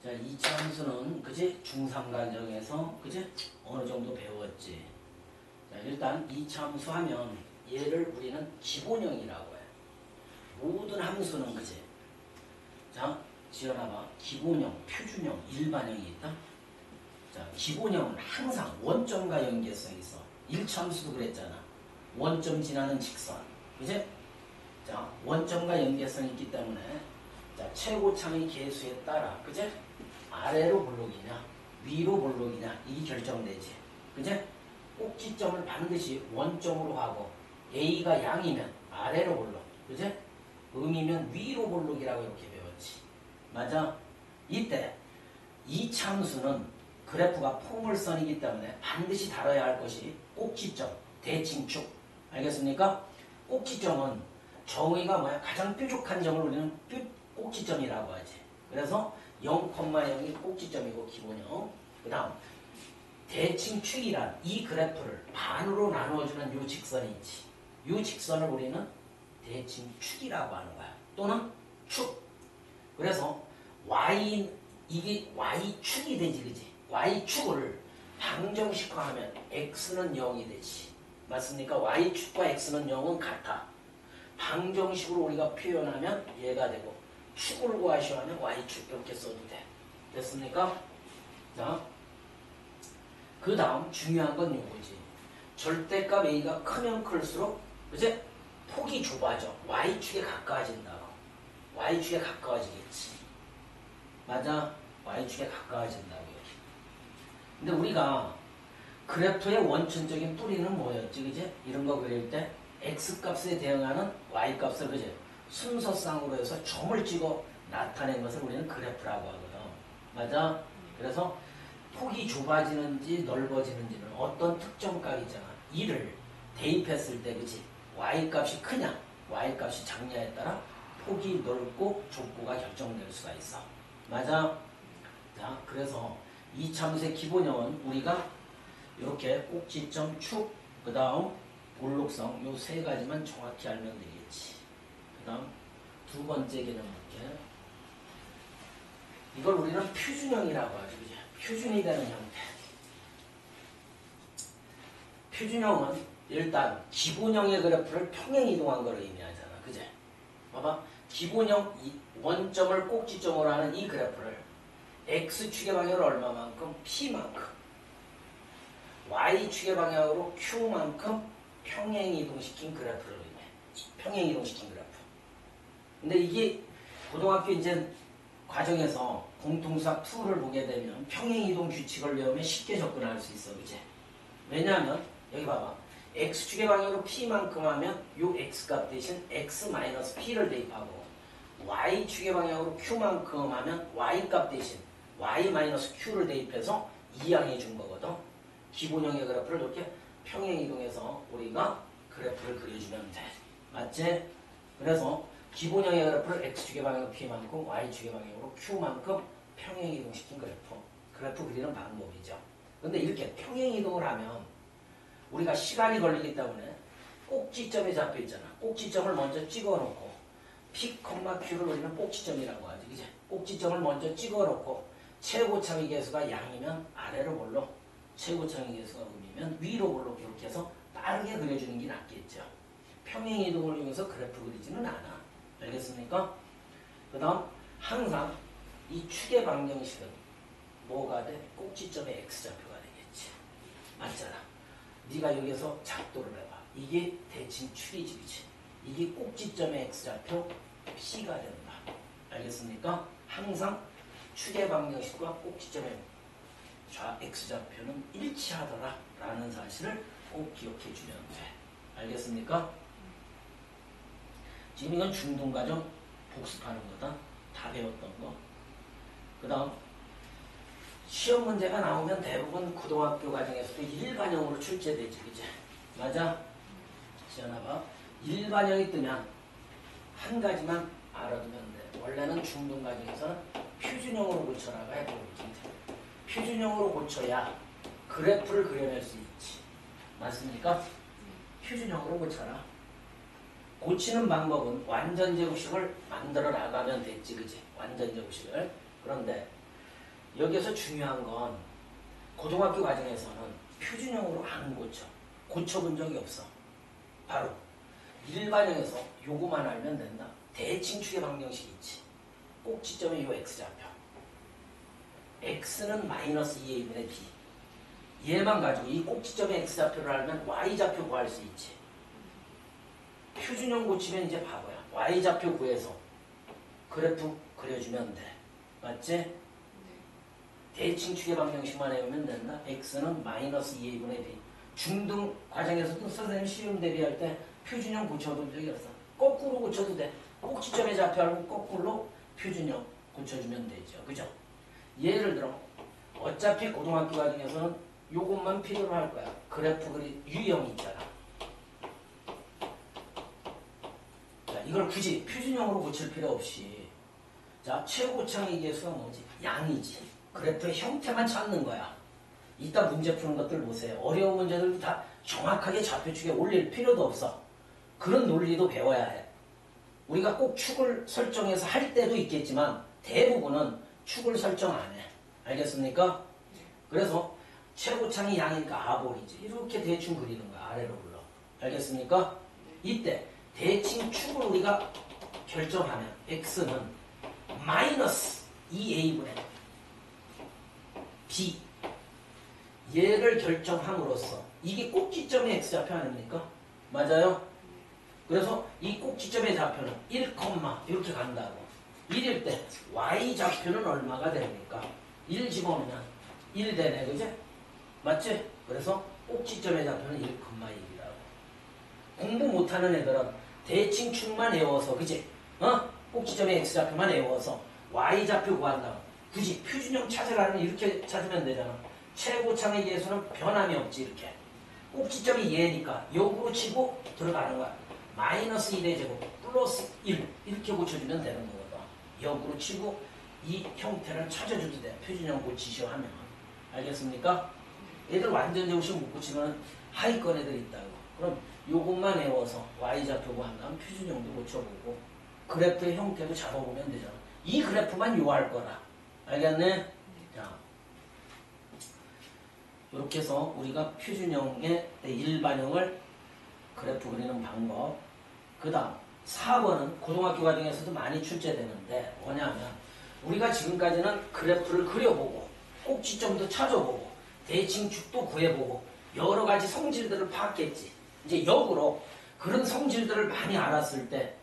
자, 이차 함수는 그지 중3 과정에서 그지 어느 정도 배웠지. 자, 일단 이차 함수 하면 얘를 우리는 기본형이라고 해. 모든 함수는 그지. 자, 지어놔봐. 기본형, 표준형, 일반형이 있다. 자, 기본형은 항상 원점과 연계성이 있어. 1차 함수도 그랬잖아. 원점 지나는 직선. 그지? 자, 원점과 연계성이 있기 때문에 자, 최고창의 계수에 따라 그지? 아래로 볼록이냐 위로 볼록이냐 이게 결정되지. 그지? 꼭지점을 반드시 원점으로 하고 A가 양이면 아래로 볼록. 그지? 음이면 위로 볼록이라고 이렇게 배웠지. 맞아? 이때 이 참수는 그래프가 포물선이기 때문에 반드시 다뤄야 할 것이 꼭지점, 대칭축. 알겠습니까? 꼭지점은 정의가 뭐야? 가장 뾰족한 점을 우리는 꼭지점이라고 하지. 그래서 0,0이 꼭지점이고 기본형. 그 다음 대칭축이란 이 그래프를 반으로 나누어주는 요 직선이 있지. 요 직선을 우리는 대칭축이라고 하는 거야. 또는 축. 그래서 이게 y축이 되지. 그지? y축을 방정식화하면 x는 0이 되지. 맞습니까? y축과 x는 0은 같아. 방정식으로 우리가 표현하면 얘가 되고 축을 구하시오 하면 y축 이렇게 써도 돼. 됐습니까? 자, 그 다음 중요한 건 요거지. 절대값 a가 크면 클수록 그제 폭이 좁아져. y축에 가까워진다고. y축에 가까워지겠지. 맞아? y축에 가까워진다고. 근데 우리가 그래프의 원천적인 뿌리는 뭐였지? 그제? 이런 거 그릴 때 x값에 대응하는 y값을 그제? 순서상으로 해서 점을 찍어 나타낸 것을 우리는 그래프라고 하거든. 맞아? 그래서 폭이 좁아지는지 넓어지는지는 어떤 특정 값이잖아. 이를 대입했을 때 그치? y값이 크냐 y값이 작냐에 따라 폭이 넓고 좁고가 결정될 수가 있어. 맞아? 자, 그래서 이 참수의 기본형은 우리가 이렇게 꼭지점, 축, 그 다음 볼록성 요 세 가지만 정확히 알면 되겠지. 그 다음 두 번째 개념 볼게. 이걸 우리는 표준형이라고 하죠. 그죠? 표준이 되는 형태. 표준형은 일단 기본형의 그래프를 평행이동한 걸 의미하잖아. 그제? 봐봐. 기본형 원점을 꼭지점으로 하는 이 그래프를 x축의 방향으로 얼마만큼? p만큼. y축의 방향으로 q만큼 평행이동시킨 그래프를 의미해. 평행이동시킨 그래프. 근데 이게 고등학교 이제 과정에서 공통수학 2를 보게 되면 평행이동 규칙을 외우면 쉽게 접근할 수 있어. 그치? 왜냐하면 여기 봐봐. x축의 방향으로 p만큼 하면 요 x값 대신 x-p를 대입하고 y축의 방향으로 q만큼 하면 y값 대신 y-q를 대입해서 이항해 준 거거든. 기본형의 그래프를 이렇게 평행이동해서 우리가 그래프를 그려주면 돼. 맞지? 그래서 기본형의 그래프를 x축의 방향으로 p만큼 y축의 방향으로 q만큼 평행이동시킨 그래프 그리는 방법이죠. 근데 이렇게 평행이동을 하면 우리가 시간이 걸리기 때문에 꼭지점에 잡혀 있잖아. 꼭지점을 먼저 찍어놓고 p, q를 우리는 꼭지점이라고 하지. 그치? 꼭지점을 먼저 찍어놓고 최고차의 계수가 양이면 아래로 볼록, 최고차의 계수가 음이면 위로 볼록 이렇게 해서 빠르게 그려주는 게 낫겠죠. 평행이동을 이용해서 그래프 그리지는 않아. 알겠습니까? 그 다음 항상 이 축의 방정식은 뭐가 돼? 꼭지점의 x좌표가 되겠지. 맞잖아. 네가 여기서 작도를 해봐. 이게 대칭축이지. 그치? 이게 꼭지점의 x좌표 p가 된다. 알겠습니까? 항상 축의 방정식과 꼭지점의 x좌표는 일치하더라 라는 사실을 꼭 기억해 주면 돼. 알겠습니까? 지금 이건 중등과정 복습하는 거다. 다 배웠던 거. 그 다음 시험 문제가 나오면 대부분 고등학교 과정에서도 일반형으로 출제되지. 그치? 맞아? 지어놔봐. 일반형이 뜨면 한 가지만 알아두면 돼. 원래는 중등 과정에서는 표준형으로 고쳐라가 해보겠지. 표준형으로 고쳐야 그래프를 그려낼 수 있지. 맞습니까? 표준형으로 고쳐라. 고치는 방법은 완전제곱식을 만들어 나가면 됐지. 그치? 완전제곱식을. 그런데 여기서 중요한 건 고등학교 과정에서는 표준형으로 안 고쳐본 적이 없어. 바로 일반형에서 요거만 알면 된다. 대칭 추계 방정식이 있지. 꼭지점에 요 x좌표. x는 마이너스 2a분의 b. 얘만 가지고 이 꼭지점의 x좌표를 알면 y좌표 구할 수 있지. 표준형 고치면 이제 바보야. y좌표 구해서 그래프 그려주면 돼. 맞지? 네. 대칭 추계 방정식만 외우면 된다. x는 마이너스 2a분의 b. 중등 과정에서도 선생님 시험 대비할 때 표준형 고쳐본 적이 없어. 거꾸로 고쳐도 돼. 꼭지점의 좌표 알고 거꾸로 표준형 고쳐주면 되죠. 그죠? 예를 들어 어차피 고등학교 과정에서는 요것만 필요로 할 거야. 그래프 그리 유형 있잖아. 자, 이걸 굳이 표준형으로 고칠 필요 없이 자, 최고창의 계수가 뭐지? 양이지. 그래프의 형태만 찾는 거야. 이따 문제 푸는 것들 보세요. 어려운 문제들도 다 정확하게 좌표축에 올릴 필요도 없어. 그런 논리도 배워야 해. 우리가 꼭 축을 설정해서 할 때도 있겠지만 대부분은 축을 설정 안 해. 알겠습니까? 그래서 최고창이 양이니까 아볼이지. 이렇게 대충 그리는 거야. 아래로 불러. 알겠습니까? 이때 대칭 축을 우리가 결정하면 x는 마이너스 2a분의 b. 얘를 결정함으로써 이게 꼭지점의 x좌표 아닙니까? 맞아요? 그래서 이 꼭지점의 좌표는 1, 이렇게 간다고. 1일 때 y좌표는 얼마가 됩니까? 1 집어넣으면 1 되네. 그지? 맞지? 그래서 꼭지점의 좌표는 1,1이라고. 공부 못하는 애들은 대칭축만 외워서 그지? 꼭지점의 x좌표만 외워서 y좌표 구한다고. 굳이 표준형 찾으라면 이렇게 찾으면 되잖아. 최고창의 계수는 변함이 없지. 이렇게 꼭지점이 얘니까 역으로 치고 들어가는 거야. 마이너스 1의 제곱 플러스 1 이렇게 고쳐주면 되는 거거든. 역으로 치고 이 형태를 찾아줘도 돼. 표준형 고치시오 하면. 알겠습니까? 얘들 완전 정식 못 고치면 하위권 애들 있다고. 그럼 요것만 외워서 y좌표 구한 다음 표준형도 고쳐보고 그래프의 형태도 잡아보면 되잖아. 이 그래프만 요할 거라. 알겠네? 자, 이렇게 해서 우리가 표준형의 일반형을 그래프 그리는 방법. 그 다음 4번은 고등학교 과정에서도 많이 출제되는데 뭐냐면 우리가 지금까지는 그래프를 그려보고 꼭지점도 찾아보고 대칭축도 구해보고 여러 가지 성질들을 봤겠지. 이제 역으로 그런 성질들을 많이 알았을 때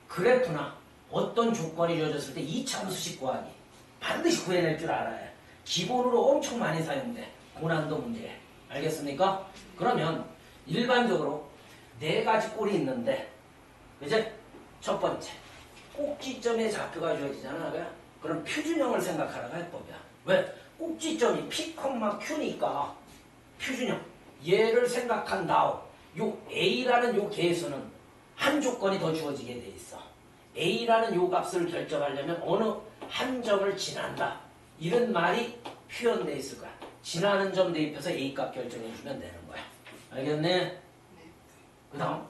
그래프나 어떤 조건이 주어졌을 때 이차함수식 구하기 반드시 구해낼 줄 알아야 해. 기본으로 엄청 많이 사용돼. 고난도 문제. 알겠습니까? 그러면 일반적으로 4가지 꼴이 있는데 그제? 첫 번째 꼭지점의 좌표가 주어지잖아. 그럼 표준형을 생각하라가 해법이야. 왜? 꼭지점이 P, Q니까 표준형. 얘를 생각한 다음 요 A라는 요 계수는 한 조건이 더 주어지게 돼 있어. A라는 요 값을 결정하려면 어느 한 점을 지난다. 이런 말이 표현돼 있을 거야. 지나는 점 대입해서 A 값 결정해주면 되는 거야. 알겠네? 네. 그 다음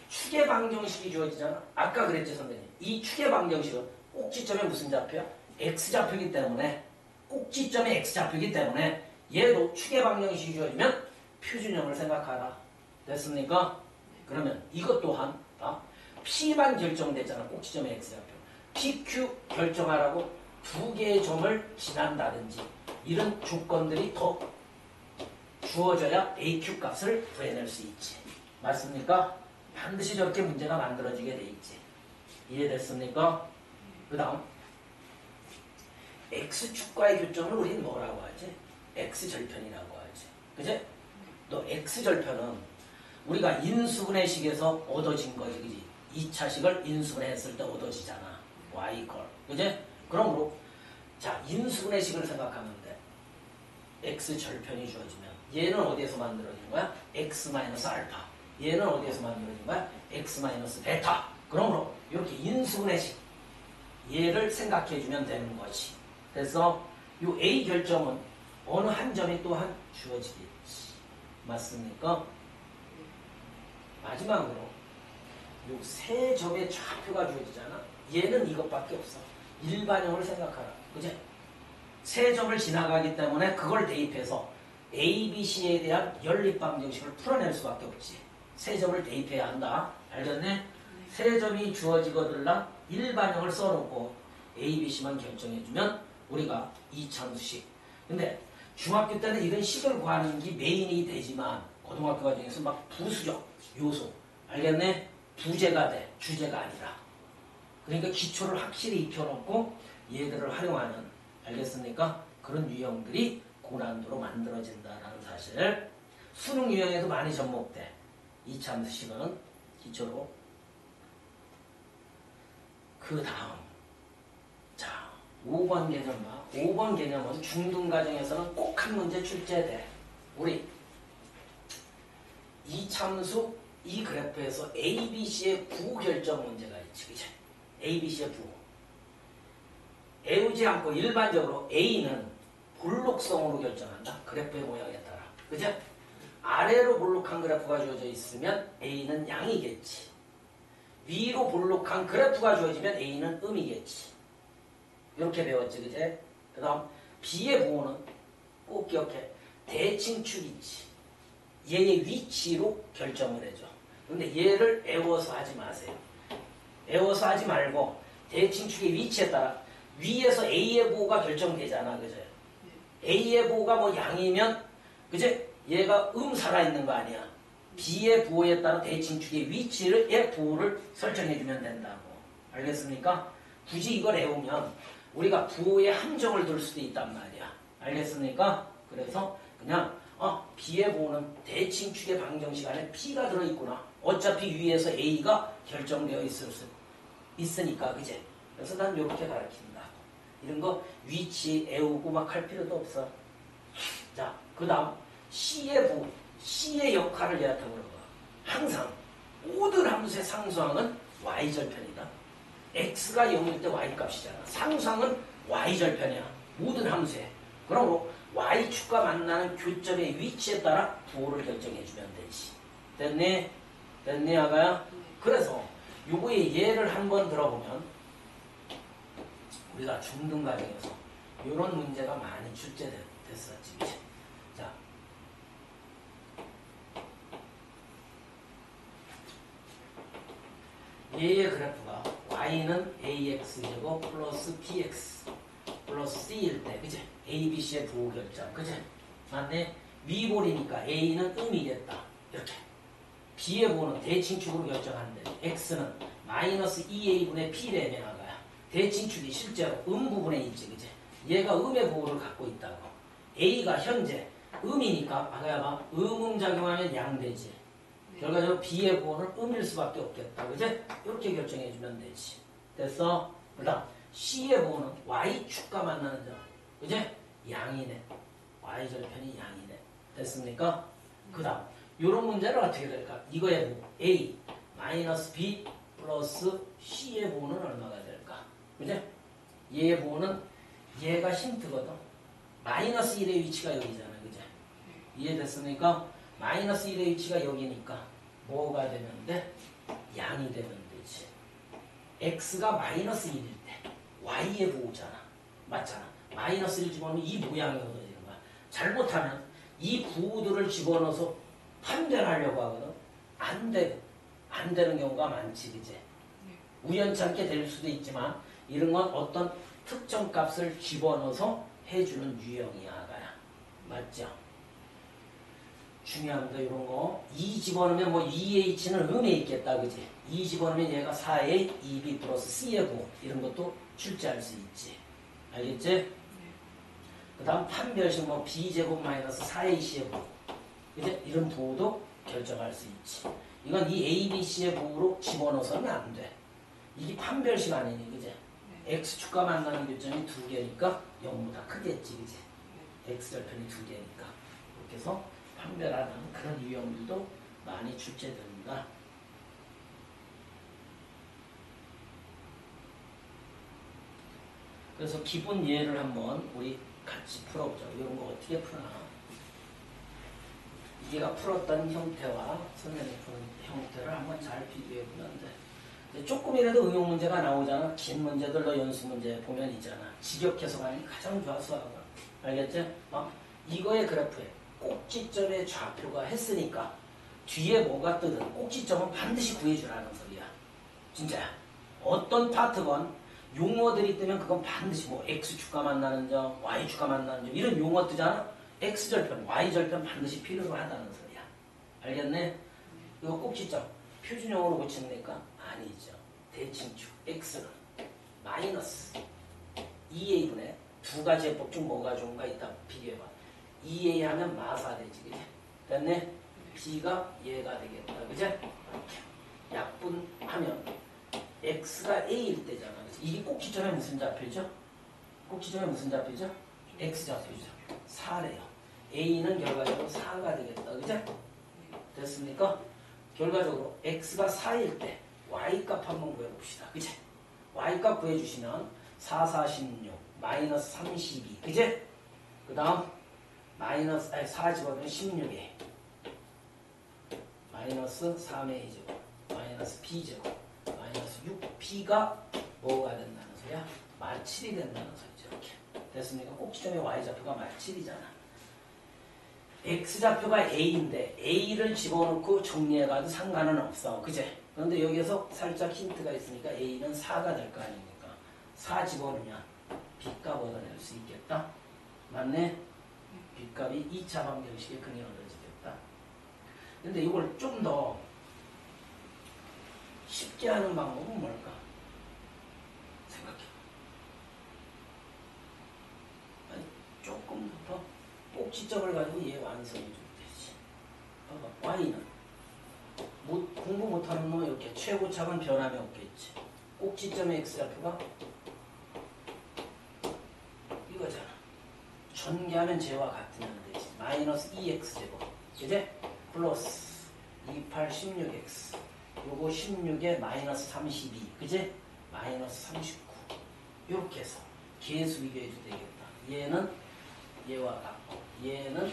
추계 방정식이 주어지잖아. 아까 그랬지 선생님. 이 추계 방정식은 꼭지점의 무슨 좌표야? x좌표이기 때문에 꼭지점의 x좌표이기 때문에 얘도 추계 방정식이 주어지면 표준형을 생각하라. 됐습니까? 그러면 이것 또한 P만 결정됐잖아. 꼭지점의 x좌표. PQ 결정하라고 2개의 점을 지난다든지 이런 조건들이 더 주어져야 AQ 값을 구해낼 수 있지. 맞습니까? 반드시 저렇게 문제가 만들어지게 돼 있지. 이해됐습니까? 그 다음 X축과의 교점을 우리는 뭐라고 하지? X절편이라고 하지. 그지? 또 X절편은 우리가 인수분해식에서 얻어진 거지. 그지? 2차식을 인수분해했을 때 얻어지잖아. Y걸. 그지? 그러므로 자 인수분해식을 생각하면 돼. X절편이 주어지면 얘는 어디에서 만들어진 거야? X-알파. 얘는 어디에서 만들어진 거야? X-베타. 그러므로 이렇게 인수분해식 얘를 생각해주면 되는 거지. 그래서 이 A 결정은 어느 한 점이 또한 주어지겠지. 맞습니까? 마지막으로 이 세 점의 좌표가 주어지잖아. 얘는 이것밖에 없어. 일반형을 생각하라. 그지? 세 점을 지나가기 때문에 그걸 대입해서 A, B, C에 대한 연립방정식을 풀어낼 수밖에 없지. 세 점을 대입해야 한다. 알겠네? 세 점이 주어지거들랑 일반형을 써놓고 A, B, C만 결정해주면 우리가 이참수식. 근데 중학교 때는 이런 식을 구하는 게 메인이 되지만 고등학교 과정에서 막 부수적 요소. 알겠네? 부재가 돼. 주제가 아니라. 그러니까 기초를 확실히 익혀놓고 얘들을 활용하는, 알겠습니까? 그런 유형들이 고난도로 만들어진다는 사실. 수능 유형에도 많이 접목돼. 이참수식은 기초로. 그 다음, 자, 5번 개념 봐. 5번 개념은 중등과정에서는 꼭 한 문제 출제돼. 우리 이참수 이 그래프에서 A, B, C의 부호 결정 문제가 있지, 그치? A, B, C의 부호. 애우지 않고 일반적으로 A는 볼록성으로 결정한다. 그래프의 모양에 따라. 그죠? 아래로 볼록한 그래프가 주어져 있으면 A는 양이겠지. 위로 볼록한 그래프가 주어지면 A는 음이겠지. 이렇게 배웠지, 그제? 그 다음 B의 부호는 꼭 기억해. 대칭축 있지. 얘의 위치로 결정을 해줘. 근데 얘를 애워서 하지 마세요. 애워서 하지 말고 대칭축의 위치에 따라 위에서 A의 부호가 결정되잖아, 그죠? A의 부호가 뭐 양이면, 그제? 얘가 살아있는 거 아니야. B의 부호에 따라 대칭축의 위치의 부호를 설정해주면 된다고. 알겠습니까? 굳이 이걸 외우면 우리가 부호에 함정을 둘 수도 있단 말이야. 알겠습니까? 그래서 그냥 B의 부호는 대칭축의 방정식 안에 P가 들어있구나. 어차피 위에서 A가 결정되어 있으니까, 그제? 그래서 난 이렇게 가르친다. 이런 거 위치 애우고 막 할 필요도 없어. 자, 그 다음 C의 부호, C의 역할을 얘한테 물어봐. 항상 모든 함수의 상수항은 y절편이다. x가 0일 때 y값이잖아. 상수항은 y절편이야. 모든 함수에. 그러므로 y축과 만나는 교점의 위치에 따라 부호를 결정해주면 되지. 됐니? 됐니, 아가야? 그래서 요거의 예를 한번 들어보면 우리가 중등 과정에서 이런 문제가 많이 출제됐었지. 자, 얘의 그래프가 y는 ax제곱 플러스 bx 플러스 c일 때, 그치? a, b, c의 부호 결정, 그치? 맞네? 위볼이니까 a는 음이겠다. 이렇게. b의 부호는 대칭축으로 결정하는데 x는 마이너스 2a분의 p래면 아가야. 대칭축이 실제로 부분에 있지, 그치? 얘가 음의 부호를 갖고 있다고. a가 현재 음이니까 아가야 봐. 작용하면 양되지. 결과적으로 B의 부호는 음일 수밖에 없겠다. 그제? 이렇게 결정해주면 되지. 됐어? 그 다음 C의 부호는 Y축과 만나는 점. 그제? 양이네. Y절편이 양이네. 됐습니까? 그 다음 이런 문제는 어떻게 될까? 이거의 부호 A 마이너스 B 플러스 C의 부호는 얼마가 될까? 그제? 얘의 부호는 얘가 힌트거든. 마이너스 1의 위치가 여기잖아. 그제? 이해됐습니까? 마이너스 1의 위치가 여기니까 뭐가 되면 돼? 양이 되면 되지. x가 마이너스 1일 때 y의 부호잖아. 맞잖아. 마이너스 1 집어넣으면 이 모양이 얻어지는 거야. 잘못하면 이 부호들을 집어넣어서 판별하려고 하거든. 안 돼. 안 되는 경우가 많지. 그제? 우연찮게 될 수도 있지만 이런 건 어떤 특정 값을 집어넣어서 해주는 유형이야. 아가야. 맞죠? 중요합니다. 이런 거. 2 집어넣으면 뭐 2h는 음에 있겠다. 그지? 2 집어넣으면 얘가 4a, 2b 플러스 c의 부호. 이런 것도 출제할 수 있지. 알겠지? 네. 그 다음 판별식 뭐 b제곱 마이너스 4ac의 부호. 그지? 이런 부호도 결정할 수 있지. 이건 이 a, b, c의 부호로 집어넣어서는 안 돼. 이게 판별식 아니니. 그지? 네. x축과 만나는 교점이 두 개니까 0보다 크겠지. 그지? 네. x절편이 두 개니까. 이렇게 해서 판별하는 그런 유형들도 많이 출제됩니다. 그래서 기본 예를 한번 우리 같이 풀어보자. 이런 거 어떻게 푸나? 이게가 풀었던 형태와 선생님이 푸는 형태를 한번 잘 비교해 보면 돼. 이제 조금이라도 응용 문제가 나오잖아. 긴 문제들로 연수 문제 보면 있잖아. 직역해서 가는 게 가장 좋아 수학은. 알겠지? 이거의 그래프에 꼭지점의 좌표가 했으니까 뒤에 뭐가 뜨든 꼭지점은 반드시 구해주라는 소리야. 진짜야. 어떤 파트건 용어들이 뜨면 그건 반드시 뭐 X축과 만나는 점, Y축과 만나는 점 이런 용어 뜨잖아. X절편, Y절편 반드시 필요로 하다는 소리야. 알겠네? 이거 꼭지점 표준형으로 고치니까 아니죠. 대칭축 X는 마이너스 2A분의 두 가지 해법 중 뭐가 좋은가 이따 비교해봐. 2A 하면 마사되지. 그지? 됐네? B가 얘가 되겠다. 그지? 약분하면 X가 A일 때잖아. 그치? 이게 꼭지점에 무슨 좌표죠? 꼭지점에 무슨 좌표죠? X 좌표죠. 4래요. A는 결과적으로 4가 되겠다. 그죠? 됐습니까? 결과적으로 X가 4일 때 Y값 한번 구해봅시다. 그치? Y값 구해주시면 4, 16, 마이너스 32. 그치? 그 다음 마이너스 4 집어넣으면 16에 마이너스 3의 2제곱 마이너스 B제곱 마이너스 6B가 뭐가 된다는 소리야? −7이 된다는 소리죠. 이렇게. 됐습니까? 꼭지점의 Y좌표가 −7이잖아. X좌표가 A인데 A를 집어넣고 정리해가도 상관은 없어. 그제? 그런데 여기에서 살짝 힌트가 있으니까 A는 4가 될 거 아닙니까? 4 집어넣으면 B값 얻어낼 수 있겠다. 맞네? B값이 2차 방정식의 근이 얻어지겠다. 근데 이걸 좀 더 쉽게 하는 방법은 뭘까? 생각해. 아니, 조금 더 꼭지점을 가지고 얘 완성이 좀 되지. 봐봐, Y는 공부 못하는 놈은 이렇게 최고차는 변함이 없겠지. 꼭지점의 X좌표가 이거잖아. 전개하면 쟤와 같으면 되지. 마이너스 2X제곱. 그제? 플러스 28, 16X. 요거 16에 마이너스 32. 그제? 마이너스 39. 요렇게 해서 계수 비교해도 되겠다. 얘는 얘와 같고 얘는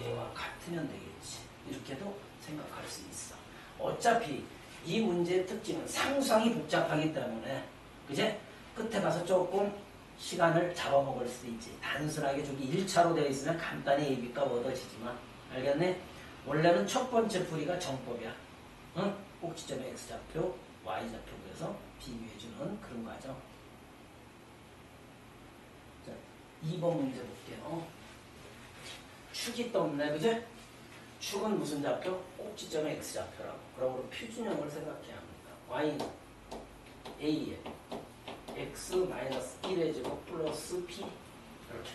얘와 같으면 되겠지. 이렇게도 생각할 수 있어. 어차피 이 문제의 특징은 상상이 복잡하기 때문에 그제? 끝에 가서 조금 시간을 잡아먹을 수 있지. 단순하게 저기 1차로 되어 있으면 간단히 AB값 얻어지지만 알겠네? 원래는 첫 번째 풀이가 정법이야. 응? 꼭지점의 X좌표, Y좌표 그래서 비교해주는 그런 과정. 자, 2번 문제 볼게요. 축이 떴네, 그제? 축은 무슨 좌표? 꼭지점의 X좌표라고. 그러므로 표준형을 생각해야 합니다. Y는 A에 X-1의 제곱 플러스 P 이렇게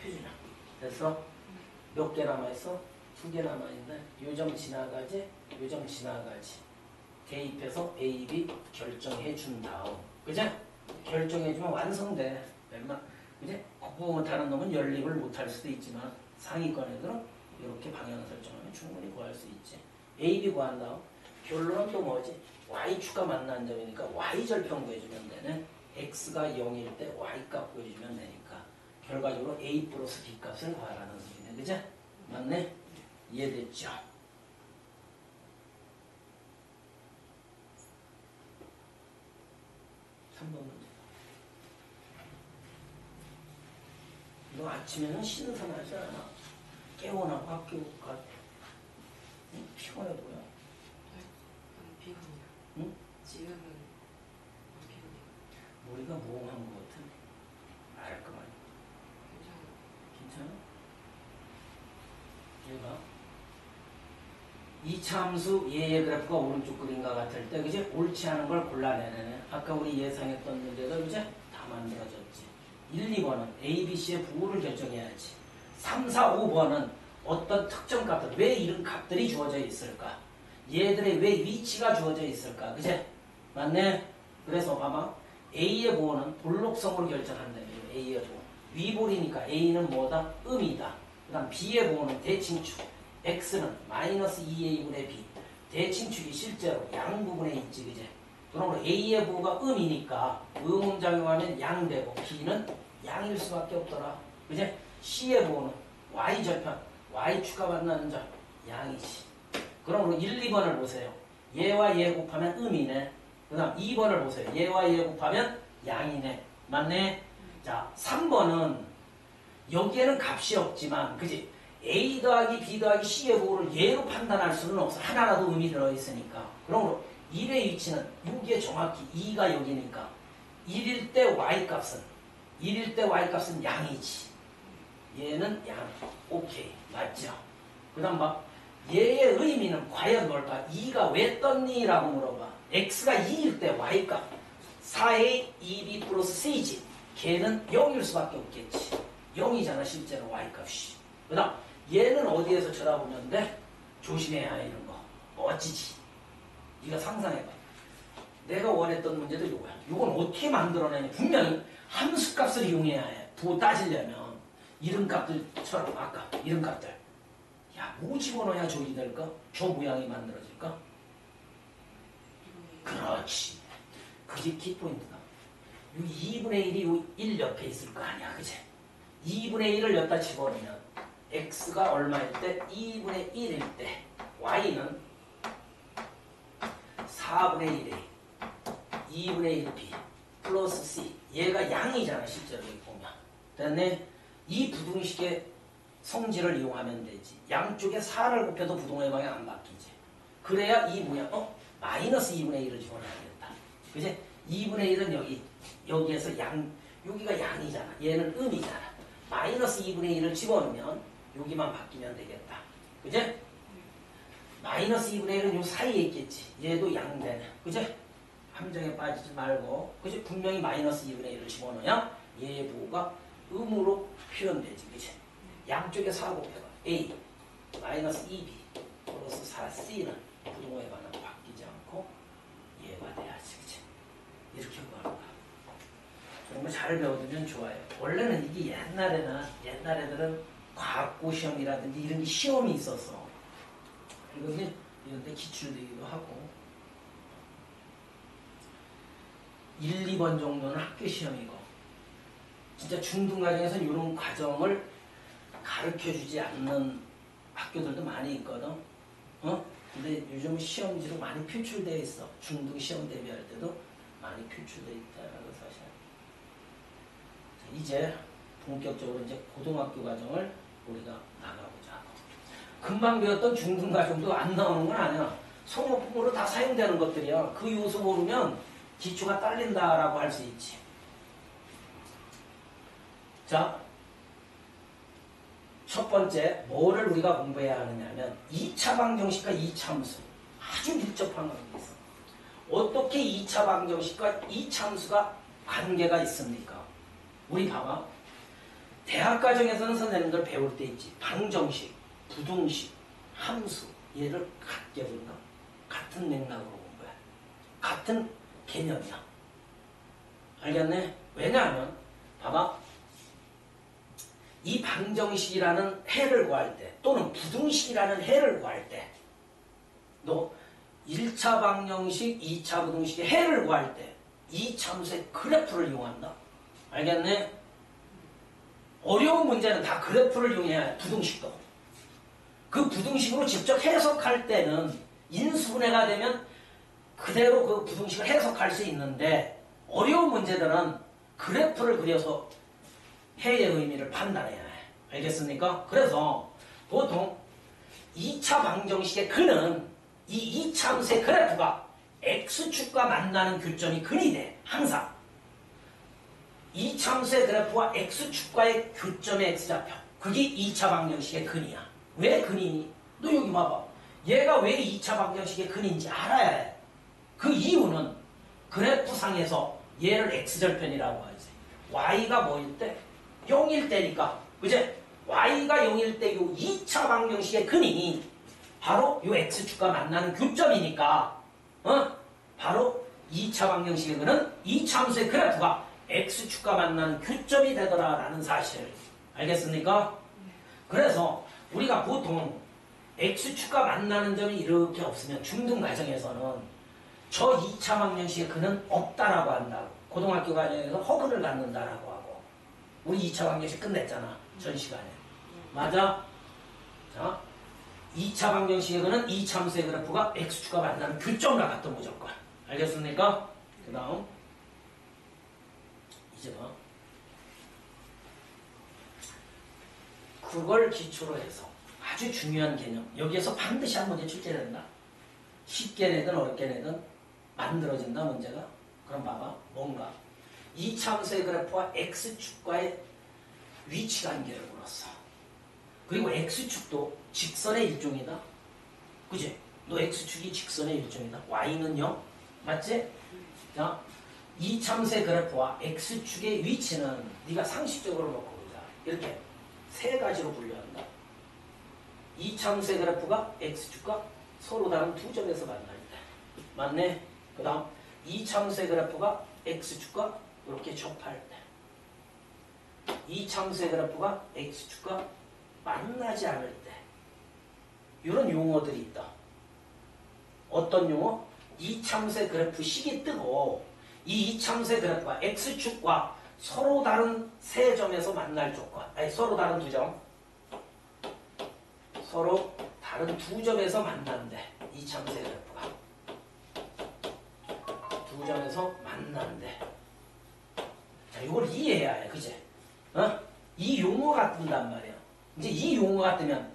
표준형. 됐어? 몇 개 남아있어? 2개 남아있네. 요점 지나가지? 요점 지나가지. 대입해서 A, B 결정해준 다음. 그제? 결정해주면 완성돼. 그제? 공부 못하는 놈은 연립을 못할 수도 있지만 상위권 애들은 이렇게 방향 설정하면 충분히 구할 수 있지. A, B 구한 다음 결론은 또 뭐지? Y축과 만난 점이니까 Y절편 구해주면 되네. X가 0일 때 Y값 구해주면 되니까 결과적으로 A 플러스 B 값을 구하라는 소리네. 그죠? 맞네? 이해됐죠? 3번 문제. 너 아침에는 신선하지 않아? 깨워나고 학교 가. 응? 피곤해 보여. 피곤해요. 응? 지금은 안 피곤해요. 머리가 몽한 것 같아. 말할 거 아니야. 괜찮아요. 괜찮아? 얘가 이차함수 얘의 그래프가 오른쪽 그림과 같을 때 그지? 옳지 않은 걸 골라내네. 아까 우리 예상했던 문제들 이제 다 만들어졌지. 1, 2번은 A, B, C의 부호를 결정해야지. 3, 4, 5번은 어떤 특정 값들, 왜 이런 값들이 주어져 있을까? 얘들의 왜 위치가 주어져 있을까? 그제? 맞네? 그래서 봐봐. A의 부호는 볼록성으로 결정한다며. A의 부호. 위볼이니까 A는 뭐다? 음이다. 그 다음 B의 부호는 대칭축. X는 마이너스 2A분의 B. 대칭축이 실제로 양 부분에 있지. 그제? 그러므로 A의 부호가 음이니까 음음작용하면 양되고 B는 양일 수밖에 없더라. 그제? C의 부호는 Y절편. Y축과 만나는 점. 양이지. 그러므로 1, 2번을 보세요. 얘와 얘 곱하면 음이네. 그 그 다음 2번을 보세요. 얘와 얘 곱하면 양이네. 맞네? 자, 3번은 여기에는 값이 없지만, 그지? A 더하기 B 더하기 C의 부호를 얘로 판단할 수는 없어. 하나라도 의미 들어있으니까. 그러므로 1의 위치는 여기에 정확히 2가 여기니까 1일 때 Y값은 1일 때 Y값은 양이지. 얘는 양. 오케이. 맞죠? 그 다음 봐. 얘의 의미는 과연 뭘까? 2가 왜 떴니? 라고 물어봐. X가 2일 때 Y값 4A 2B 플러스 C지. 걔는 0일 수밖에 없겠지. 0이잖아 실제로 Y값이. 그 다음 얘는 어디에서 쳐다보면 돼? 조심해야 해 이런 거. 멋지지. 네가 상상해봐. 내가 원했던 문제도 이거야. 이건 어떻게 만들어내냐. 분명히 함수값을 이용해야 해. 부호 따지려면 이름값들처럼 아까 이름값들. 야, 뭐 집어넣어야 저기 될까? 저 모양이 만들어질까? 그렇지. 그게 키포인트다. 이 2분의 1이 1 옆에 있을 거 아니야. 그치? 2분의 1을 여기다 집어넣으면 x가 얼마일 때? 2분의 1일 때 y는 4분의 1a 2분의 1b 플러스 c. 얘가 양이잖아 실제로 여기 보면. 됐네? 이 부등식의 성질을 이용하면 되지. 양쪽에 4를 곱해도 부동의 방향 안 바뀌지. 그래야 이 뭐야? 마이너스 2분의 1을 집어넣어야겠다. 그치? 2분의 1은 여기에서 여기가 양이잖아. 얘는 음이잖아. 마이너스 2분의 1을 집어넣으면 여기만 바뀌면 되겠다. 그치? 마이너스 2분의 1은 요 사이에 있겠지. 얘도 양되네. 그치? 함정에 빠지지 말고. 그치? 분명히 마이너스 2분의 1을 집어넣어야 얘의 부호가 음으로 표현되지. 그치? 양쪽에 4 곱해봐. A 마이너스 2B 플러스 4C는 부동호의 반응 바뀌지 않고 얘가 돼야지. 그치? 이렇게 구하는 거야. 정말 잘 배워두면 좋아요. 원래는 이게 옛날 애들은 과학고 시험이라든지 이런 게 시험이 있었어. 그리고 이런 데 기출되기도 하고 1, 2번 정도는 학교 시험이고 진짜 중등과정에서는 이런 과정을 가르쳐주지 않는 학교들도 많이 있거든. 근데 요즘 시험지로 많이 표출되어 있어. 중등 시험 대비할 때도 많이 표출되어 있다라는 사실. 자, 이제 본격적으로 이제 고등학교 과정을 우리가 나가보자. 금방 배웠던 중등 과정도 안 나오는 건 아니야. 성역품으로 다 사용되는 것들이야. 그 요소 모르면 기초가 딸린다라고 할 수 있지. 자, 첫 번째 뭐를 우리가 공부해야 하느냐면 2차 방정식과 2차 함수. 아주 밀접한 관계가 있어. 어떻게 2차 방정식과 2차 함수가 관계가 있습니까? 우리 봐봐. 대학 과정에서는 선생님들 배울 때 있지. 방정식, 부등식, 함수 얘를 같게 본다. 같은 맥락으로 본 거야. 같은 개념이야. 알겠네? 왜냐하면 봐봐. 이 방정식이라는 해를 구할 때 또는 부등식이라는 해를 구할 때 너 1차 방정식, 2차 부등식의 해를 구할 때 이 함수의 그래프를 이용한다. 알겠네? 어려운 문제는 다 그래프를 이용해야 해. 부등식도. 그 부등식으로 직접 해석할 때는 인수분해가 되면 그대로 그 부등식을 해석할 수 있는데 어려운 문제들은 그래프를 그려서 해의 의미를 판단해야 해. 알겠습니까? 그래서 보통 2차 방정식의 근은 이 2차 함수의 그래프가 x축과 만나는 교점이 근이 돼. 항상. 2차 함수의 그래프와 x축과의 교점의 x좌표. 그게 2차 방정식의 근이야. 왜 근이니? 너 여기 봐봐. 얘가 왜 2차 방정식의 근인지 알아야 해. 그 이유는 그래프상에서 얘를 x절편이라고 하지. y가 뭐일 때? 0일 때니까. 그제? y가 0일 때 요 2차 방정식의 근이 바로 요 x축과 만나는 교점이니까 바로 2차 방정식의 근은 2차 함수의 그래프가 x축과 만나는 교점이 되더라라는 사실. 알겠습니까? 그래서 우리가 보통 x축과 만나는 점이 이렇게 없으면 중등 과정에서는 저 2차 방정식의 근은 없다라고 한다고. 고등학교 과정에서 허근을 갖는다라고 하고. 우리 2차 방정식 끝냈잖아. 전 시간에. 맞아? 자, 2차 방정식의 근은 2차 함수의 그래프가 x축과 만나는 교점과 같은 무조건. 알겠습니까? 그 다음 이제 봐. 그걸 기초로 해서 아주 중요한 개념. 여기에서 반드시 한 문제 출제된다. 쉽게 내든 어렵게 내든 만들어진다 문제가. 그럼 봐봐. 뭔가 이차함수의 그래프와 x축과의 위치 관계를 물었어. 그리고 x축도 직선의 일종이다. 그지? 너 x축이 직선의 일종이다. y는 0. 맞지? 자, 이차함수의 그래프와 x축의 위치는 네가 상식적으로 놓고 보자. 이렇게 세 가지로 분류한다. 이차함수의 그래프가 x축과 서로 다른 두 점에서 만날 때. 맞네? 그 다음 이차함수의 그래프가 x축과 이렇게 접할 때. 이차함수의 그래프가 x축과 만나지 않을 때. 이런 용어들이 있다. 어떤 용어? 이차함수의 그래프 식이 뜨고 이 이차함수의 그래프가 x축과 서로 다른 세 점에서 만날 조건. 아니 서로 다른 두 점. 서로 다른 두 점에서 만난대. 이차함수의 그래프가. 두 점에서 만난대. 자, 이걸 이해해야 해. 그지? 어? 이 용어가 뜬단 말이야. 이제 이 용어가 뜨면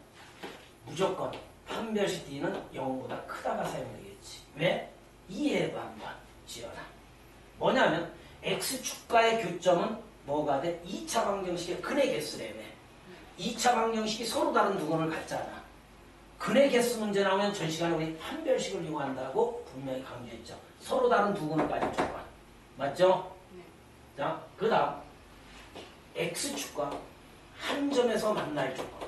무조건 판별식 D는 0보다 크다가 사용되겠지. 왜? 이해해봐 한번. 지어라. 뭐냐면 x축과의 교점은 뭐가 돼? 2차 방정식의 근의 개수래매. 2차 방정식이 서로 다른 두 근을 갖잖아. 근의 개수 문제 나오면 전 시간에 우리 판별식을 이용한다고 분명히 강조했죠. 서로 다른 두 근을 가진 조건. 맞죠? 네. 자, 그 다음 x축과 한 점에서 만날 조건.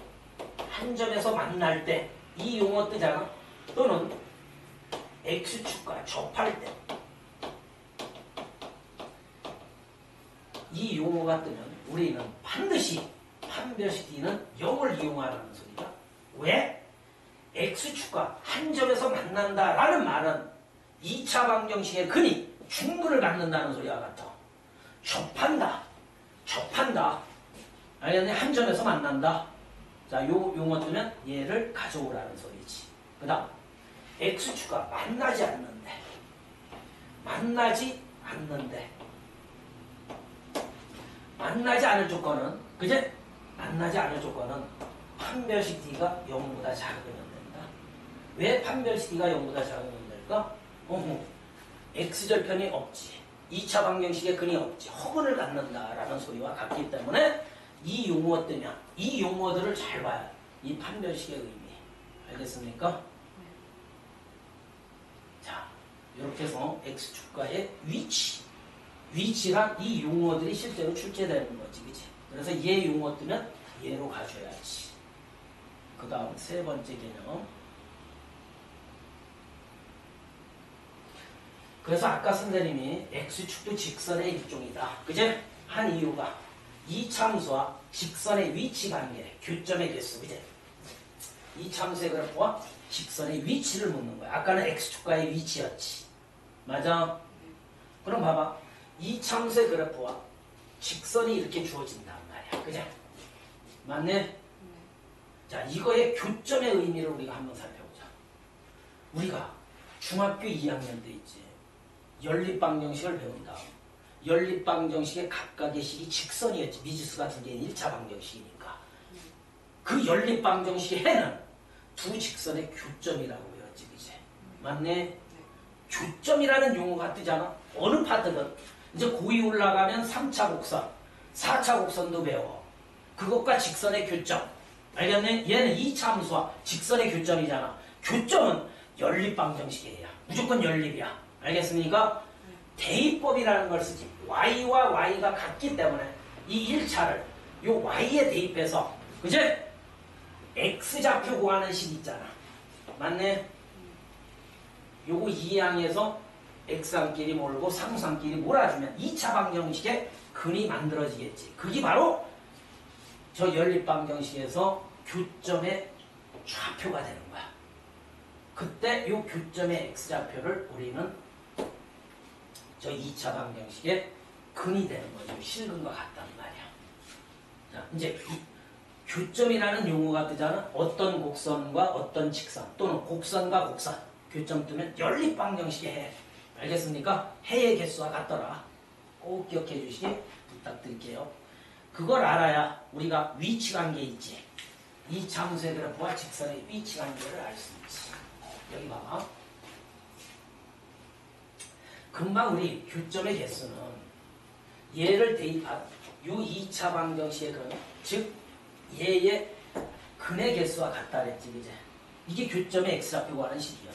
한 점에서 만날 때 이 용어 뜨잖아. 또는 x축과 접할 때 이 용어가 뜨면 우리는 반드시 판별식 D는 0을 이용하라는 소리다. 왜? x축과 한 점에서 만난다라는 말은 2차 방정식의 근이 중근을 갖는다는 소리와 같아. 접한다. 접한다. 알겠니? 한 점에서 만난다. 자, 요 용어 뜨면 얘를 가져오라는 소리지. 그 다음 x축과 만나지 않는데. 만나지 않는데. 만나지 않을 조건은, 그제? 만나지 않을 조건은 판별식 D가 0보다 작으면 된다. 왜 판별식 D가 0보다 작으면 될까? x절편이 없지. 2차 방정식의 근이 없지. 허근을 갖는다라는 소리와 같기 때문에 이 용어 뜨면 이 용어들을 잘 봐야 이 판별식의 의미. 알겠습니까? 자, 이렇게 해서 x축과의 위치. 위치란 이 용어들이 실제로 출제되는 거지, 그치? 그래서 얘 용어 뜨면 얘로 가져야지. 그 다음 세 번째 개념. 그래서 아까 선생님이 x축도 직선의 일종이다. 그제? 한 이유가 이차함수와 직선의 위치 관계, 교점의 개수, 그제? 이차함수의 그래프와 직선의 위치를 묻는 거야. 아까는 x축과의 위치였지. 맞아? 그럼 봐봐. 이차함수의 그래프와 직선이 이렇게 주어진단 말이야. 그죠? 맞네? 네. 자, 이거의 교점의 의미를 우리가 한번 살펴보자. 우리가 중학교 2학년 때 있지. 연립방정식을 배운 다음 연립방정식의 각각의 식이 직선이었지. 미지수 같은 게 1차 방정식이니까. 그 연립방정식의 해는 두 직선의 교점이라고 배웠지. 그치? 맞네? 네. 교점이라는 용어가 뜨잖아. 어느 파트든 이제 고2 올라가면 3차 곡선, 4차 곡선도 배워. 그것과 직선의 교점. 알겠네? 얘는 2차 함수와 직선의 교점이잖아. 교점은 연립방정식이야. 무조건 연립이야. 알겠습니까? 대입법이라는 걸 쓰지. y와 y가 같기 때문에 이 1차를 요 y에 대입해서, 그제? x좌표 구하는 식 있잖아. 맞네? 요거 이항에서 x항끼리 몰고 상수항끼리 몰아주면 2차 방정식의 근이 만들어지겠지. 그게 바로 저 연립방정식에서 교점의 좌표가 되는 거야. 그때 요 교점의 x좌표를 우리는 저 2차 방정식의 근이 되는 거죠. 실근과 같단 말이야. 자, 이제 이 교점이라는 용어가 뜨잖아. 어떤 곡선과 어떤 직선 또는 곡선과 곡선 교점 뜨면 연립방정식에 해. 알겠습니까? 해의 개수와 같더라. 꼭 기억해 주시기 부탁드릴게요. 그걸 알아야 우리가 위치관계 있지. 이 참수의 그래프와 직선의 위치관계를 알 수 있지. 여기 봐봐. 금방 우리 교점의 개수는 얘를 대입한 요 2차 방정식의 근, 즉 얘의 근의 개수와 같다 그랬지, 그제? 이게 교점의 x좌표 구하는 식이야.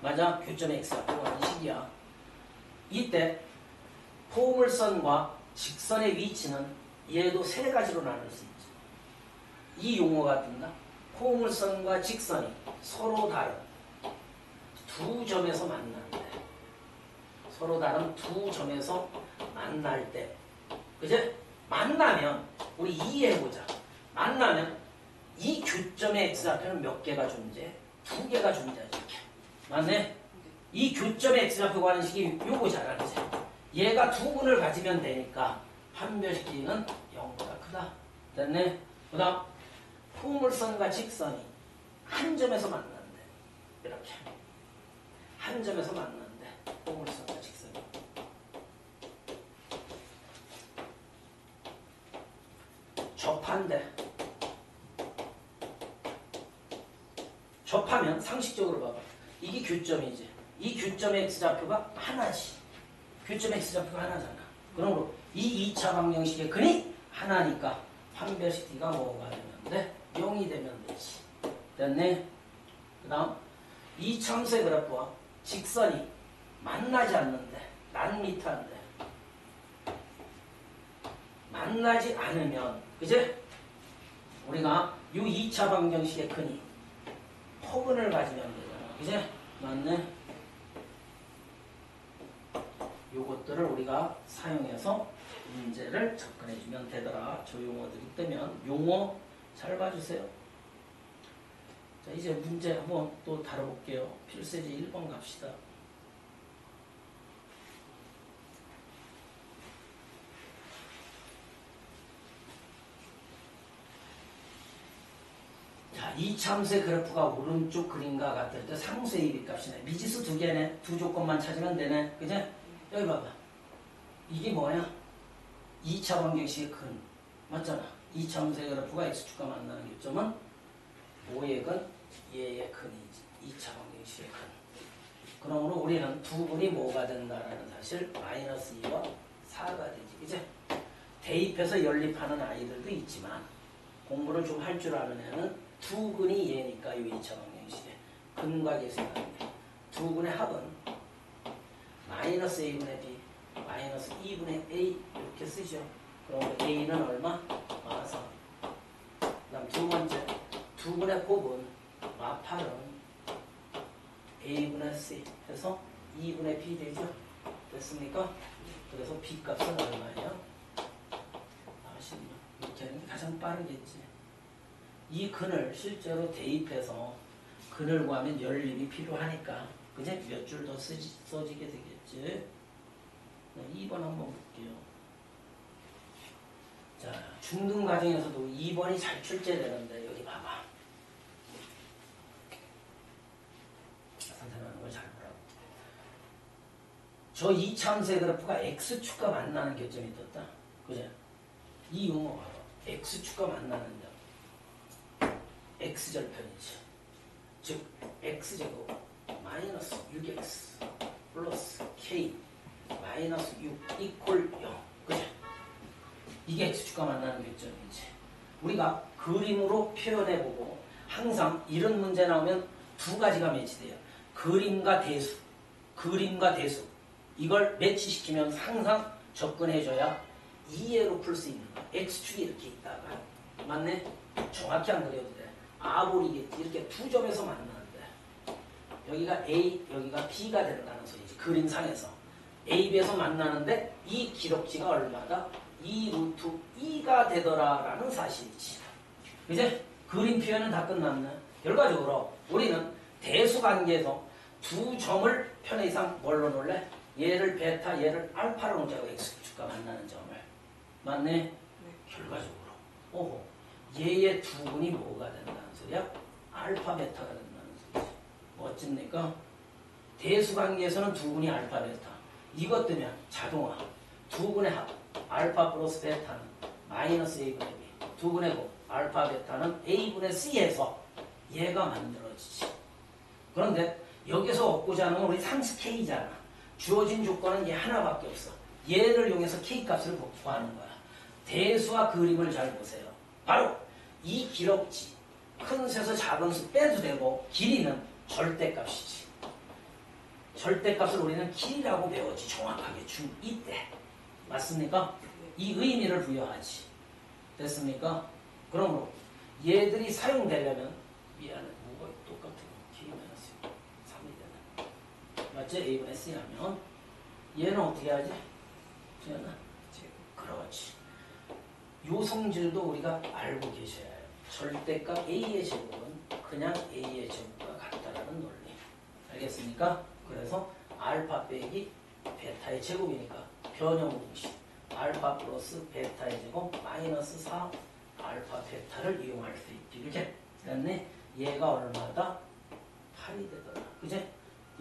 맞아? 교점의 x좌표 구하는 식이야. 이때 포물선과 직선의 위치는 얘도 세 가지로 나눌 수 있지. 이 용어가 뜬다. 포물선과 직선이 서로 다른 두 점에서 만나는데, 서로 다른 두 점에서 만날 때, 그제? 만나면 우리 이해해보자. 만나면 이 교점의 x좌표는 몇 개가 존재해? 두 개가 존재하지. 이렇게. 맞네? 이 교점의 x좌표 구하는 식이 요거잖아, 그제? 얘가 두 근을 가지면 되니까 판별식기는 0보다 크다. 됐네? 그 다음 포물선과 직선이 한 점에서 만나는데, 이렇게 한 점에서 만나는데 포물선과 직선이 접한데, 접하면 상식적으로 봐봐. 이게 교점이지. 이 교점의 x좌표가 하나지. 교점의 x좌표가 하나잖아. 그러므로 이 2차 방정식의 근이 하나니까 판별식 D가 뭐가 되면 돼? 0이 되면 되지. 됐네? 그 다음 이 참수의 그래프와 직선이 만나지 않는데, 낱미터인데 만나지 않으면, 그제? 우리가 이 2차 방정식의 근이 포근을 가지면 되잖아. 그제? 맞네? 요것들을 우리가 사용해서 문제를 접근해주면 되더라. 저 용어들이 뜨면 용어 잘 봐주세요. 자, 이제 문제 한번 또 다뤄볼게요. 필수제 1번 갑시다. 자, 이 참수의 그래프가 오른쪽 그림과 같을 때 상수의 이비값이네. 미지수 두 개네. 두 조건만 찾으면 되네. 그제? 여기 봐봐. 이게 뭐야? 2차 방정식의 근. 맞잖아. 2차 함수의 그래프가 x축과 만나는 교점은 5의 근, 얘의 근이지. 2차 방정식의 근. 그러므로 우리는 두 근이 뭐가 된다라는 사실 마이너스 2와 4가 되지. 그제? 대입해서 연립하는 아이들도 있지만 공부를 좀 할 줄 아는 애는 두 근이 얘니까 이 2차 방정식의 근과 계수가 됩니다. 두 근의 합은 마이너스 a분의 b, 마이너스 2분의 a 이렇게 쓰죠. 그럼 a는 얼마? 마사. 그 다음 두 번째, 두 근의 곱은 마8은 a분의 c 해서 2분의 b 되죠. 됐습니까? 그래서 b 값은 얼마예요? 46. 이렇게 하는 게 가장 빠르겠지. 이 근을 실제로 대입해서 근을 구하면 연립이 필요하니까 그제 몇 줄 더 써지게 되겠지. 2번 한번 볼게요. 자, 중등 과정에서도 2번이 잘 출제되는데 여기 봐봐. 선생님은 걸 잘 보라고. 저 2참수의 그래프가 x축과 만나는 교점이 떴다. 그죠? 이 용어 봐봐. x축과 만나는 점. x절편이지. 즉 x제곱 마이너스 6x 플러스 k 마이너스 6 이퀄 0. 그죠? 이게 x축과 만나는 교점이지. 우리가 그림으로 표현해보고 항상 이런 문제 나오면 두 가지가 매치돼요. 그림과 대수. 그림과 대수. 이걸 매치시키면 항상 접근해줘야 이해로 풀 수 있는 거야. x축이 이렇게 있다가 맞네? 정확히 안 그려도 돼. 아볼이겠지. 이렇게 두 점에서 만나는데 여기가 A, 여기가 B가 된다는 소리지. 그림상에서 A, B에서 만나는데 이 기록지가 얼마다? 2 루트 2가 되더라라는 사실이지. 이제 그림 표현은 다 끝났네. 결과적으로 우리는 대수관계에서 두 점을 편의 이상 뭘로 놓을래? 얘를 베타, 얘를 알파로 놓자고. x축과 만나는 점을. 맞네? 네. 결과적으로 오호, 얘의 두 근이 뭐가 된다는 소리야? 알파, 베타가 된다는 소리지. 멋집니까? 대수관계에서는 두 분이 알파 베타. 이것 되면 자동화. 두 분의 합 알파 플러스 베타는 마이너스 A분의 B. 두 분의 곱 알파 베타는 A분의 C에서 얘가 만들어지지. 그런데 여기서 얻고자 하는 건 우리 상수 K잖아. 주어진 조건은 얘 하나밖에 없어. 얘를 이용해서 K 값을 구하는 거야. 대수와 그림을 잘 보세요. 바로 이 기럭지 큰 수에서 작은 수 빼도 되고 길이는 절대값이지. 절대값을 우리는 길이라고 배웠지. 정확하게 중2 때. 맞습니까? 이 의미를 부여하지. 됐습니까? 그러므로 얘들이 사용되려면 미안해. 뭐가 똑같은 거. K-3이 되나? 맞지? A분의 C 하면 얘는 어떻게 하지? 지연아? 그렇지. 요 성질도 우리가 알고 계셔야 해요. 절대값 A의 제곱은 그냥 A의 제곱과 같다라는 논리. 알겠습니까? 그래서 알파 빼기 베타의 제곱이니까 변형 공식. 알파 플러스 베타의 제곱 마이너스 4 알파 베타를 이용할 수 있지. 그치? 그다음에 얘가 얼마다? 8이 되더라. 그치?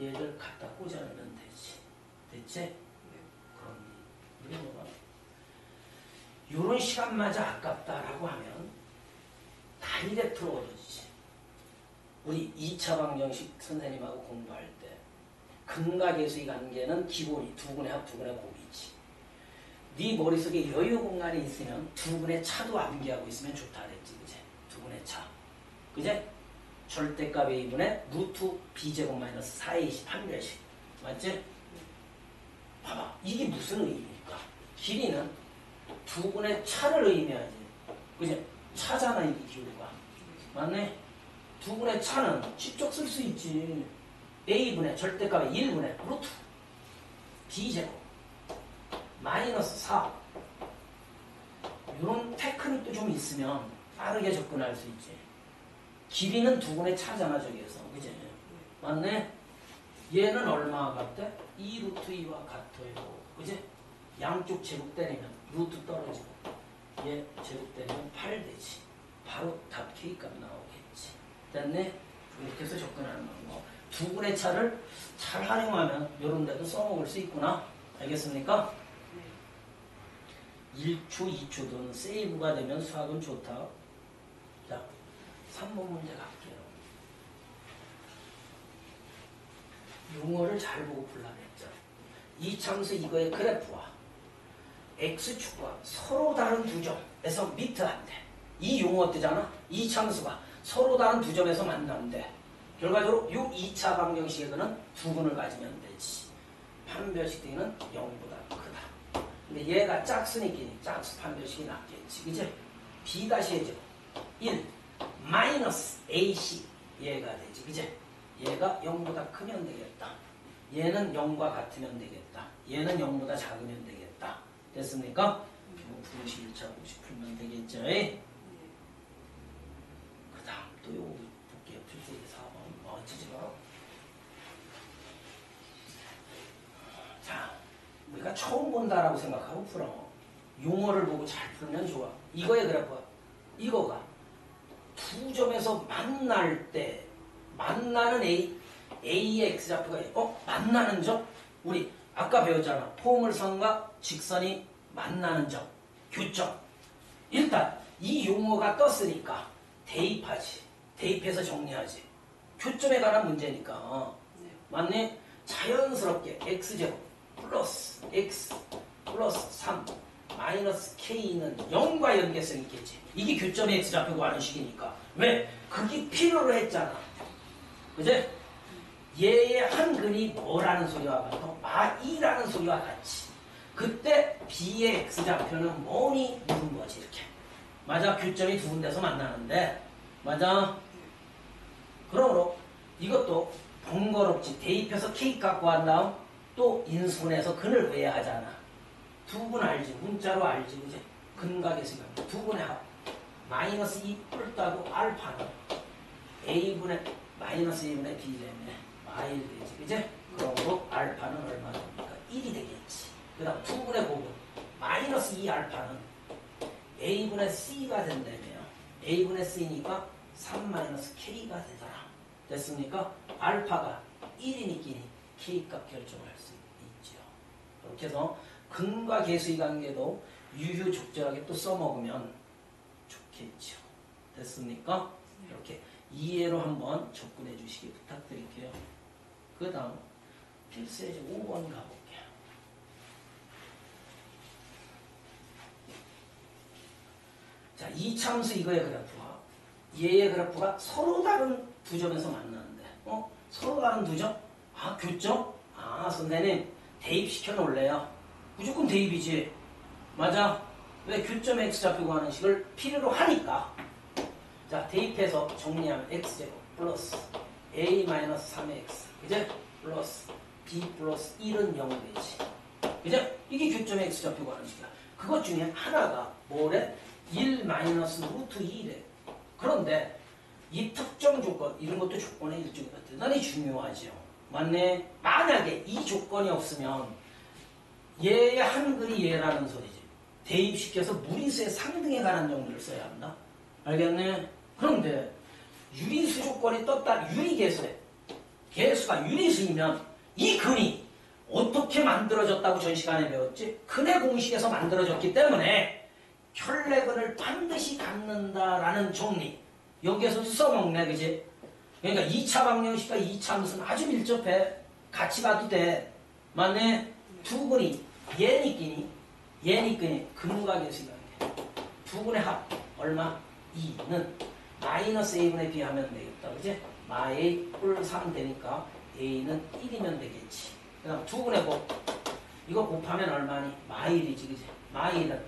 얘를 갖다 꽂아내면 되지. 됐지? 그럼 우리 뭐가 이런 시간마저 아깝다라고 하면 다이렉트로 얻어지지. 우리 2차 방정식 선생님하고 공부할 때 근각에서의 관계는 기본이 두 분의 합, 두 분의 곱이지. 네 머릿속에 여유 공간이 있으면 두 분의 차도 암기하고 있으면 좋다 그랬지. 그제? 두 분의 차. 그제? 절대값 A분의 루트 B제곱 마이너스 4A씩 판별식. 맞지? 봐봐. 이게 무슨 의미입니까? 길이는 두 분의 차를 의미하지. 그지? 차잖아, 이게 기울가. 맞네? 두 분의 차는 직접 쓸 수 있지. A분의 절대값의 1분의 루트 B제곱 마이너스 4. 이런 테크닉도 좀 있으면 빠르게 접근할 수 있지. 길이는 두 분의 차잖아, 저기에서. 그지? 맞네? 얘는 얼마와 같대? 2 루트 2와 같아요. 그지? 양쪽 제곱 때리면 루트 떨어지고 얘 제곱 때리면 8 되지. 바로 답 K값 나오겠지. 됐네? 이렇게 해서 접근하는 방법. 두 분의 차를 잘 활용하면 이런 데도 써먹을 수 있구나. 알겠습니까? 1초, 2초든 세이브가 되면 수학은 좋다. 자, 3번 문제 갈게요. 용어를 잘 보고 풀라랬죠. 이 참수 이거의 그래프와 X축과 서로 다른 두 점에서 미트한대. 이 용어 뜨잖아. 이 참수가 서로 다른 두 점에서 만난대. 결과적으로 이 2차 방정식에서는 두 분을 가지면 되지. 판별식 D는 0보다 크다. 근데 얘가 짝수니까 짝수 판별식이 낫겠지. 그치? B-의 제곱 1 마이너스 AC 얘가 되지. 그치? 얘가 0보다 크면 되겠다. 얘는 0과 같으면 되겠다. 얘는 0보다 작으면 되겠다. 됐습니까? 부등식 1차 공식 풀면 되겠죠. 그 다음 또 요거 볼게요. 필수의 4번 어찌지요? 자, 우리가 처음 본다라고 생각하고 풀어. 용어를 보고 잘 풀면 좋아. 이거의 그래프가 이거가 두 점에서 만날 때 만나는 A의 X좌표가 만나는 점? 우리 아까 배웠잖아. 포물선과 직선이 만나는 점. 교점. 일단 이 용어가 떴으니까 대입하지. 대입해서 정리하지. 교점에 관한 문제니까. 맞네? 자연스럽게 X제곱 플러스 X 플러스 3 마이너스 K는 0과 연계성이 있겠지. 이게 교점의 X좌표 구하는 식이니까. 왜? 그게 필요로 했잖아. 그제? 얘의 한근이 뭐라는 소리와 같아? I라는 소리와 같이. 그때 B의 X좌표는 뭐니? 물은 거지, 이렇게. 맞아, 교점이 두 군데서 만나는데. 맞아? 그러므로 이것도 번거롭지. 대입해서 K 갖고 한 다음 또 인수분해서 근을 구해야 하잖아. 두 분 알지? 문자로 알지? 그지? 근각에서 두 분의 합. 마이너스 2 뿔따고 알파는 A분의 마이너스 2분의 B 때문에 마일 되지. 그지? 그러므로 알파는 얼마 됩니까? 1이 되겠지. 그 다음 두 분의 곱은 마이너스 2 알파는 A분의 C가 된다며. A분의 C니까 3 마이너스 K가 되더라. 됐습니까? 알파가 1이니까 K값 결정할 수 있죠. 이렇게 해서 근과 계수의 관계도 유효적절하게 또 써먹으면 좋겠죠. 됐습니까? 이렇게 이해로 한번 접근해 주시기 부탁드릴게요. 그 다음 필수예제 5번 가볼게요. 자, 이 참수 이거의 그래프와 얘의 그래프가 서로 다른 두 점에서 만나는데 서로 다른 두 점? 아, 교점? 아, 선생님 대입시켜 놓을래요. 무조건 대입이지. 맞아. 왜 교점 x좌표 구하는 식을 필요로 하니까. 자, 대입해서 정리하면 x제곱 플러스 a-3x 그제? 플러스 b 플러스 1은 0 되지. 그제? 이게 교점 x좌표 구하는 식이야. 그것 중에 하나가 뭐래? 1 마이너스 루트 2래. 그런데 이 특정 조건, 이런 것도 조건의 일종이다. 대단히 중요하죠. 맞네? 만약에 이 조건이 없으면 얘의 한글이 얘라는 소리지. 대입시켜서 무리수의 상등에 관한 정도를 써야 한다. 알겠네? 그런데 유리수 조건이 떴다. 유리계수에 계수가 유리수이면 이 근이 어떻게 만들어졌다고 전 시간에 배웠지? 근의 공식에서 만들어졌기 때문에 혈내근을 반드시 갖는다라는 정리. 여기에서도 써먹네, 그지? 그러니까 2차 방정식과 2차 함수는 아주 밀접해. 같이 봐도 돼. 맞네? 두 근이 얘니끼니 근과 계수가 두 근의 합 얼마? 2는 마이너스 a분의 b 하면 되겠다. 그지? 마A 뿔 3 되니까 a는 1이면 되겠지. 그 다음 두 근의 곱 이거 곱하면 얼마니? 마일이지. 그지? 마일은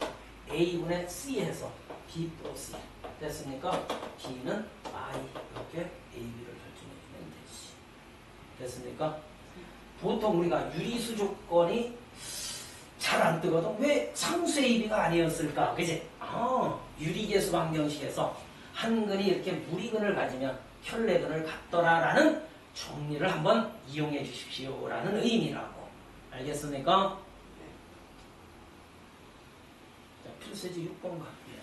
a분의 c 해서 b 플러스 1 됐습니까? b는 마이 이렇게 ab를 결정해주면 되지. 됐습니까? 보통 우리가 유리수 조건이 잘 안 뜨거든. 왜 상수 AB가 아니었을까? 그지? 유리계수 방정식에서 한 근이 이렇게 무리근을 가지면 혈내근을 갖더라라는 정리를 한번 이용해 주십시오라는 의미라고. 알겠습니까? 자, 필수제 6번 갈게요.